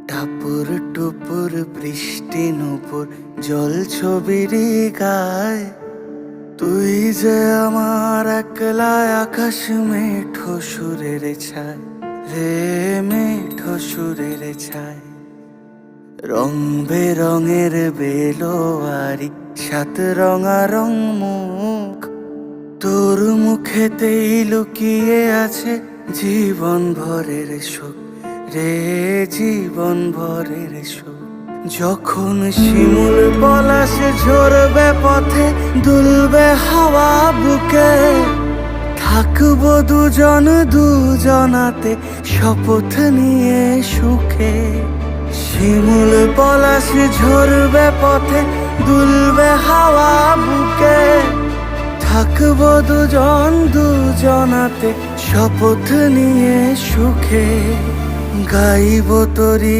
টাপুর টুপুর বৃষ্টি নুপুর জল ছবিরি গায়, তুই যে আমার একলা আকাশ মেঠো সুরের ছায় রে, মেঠো সুরের ছায়। রং বেরঙের বেলোয়ারি সাত রঙারং মুখ, তোর মুখেতেই লুকিয়ে আছে জীবন ভরের সুখ রে, জীবন ভরের সুখ। যখন শিমুল পলাশ ঝরবে পথে, দুলবে হাওয়া বুকে, থাকবো দুজন দুজনাতে শপথ নিয়ে সুখে। শিমুল পলাশ ঝরবে পথে, দুলবে হাওয়া বুকে, থাকবো দুজন দুজনাতে শপথ নিয়ে সুখে। গাইব তোরি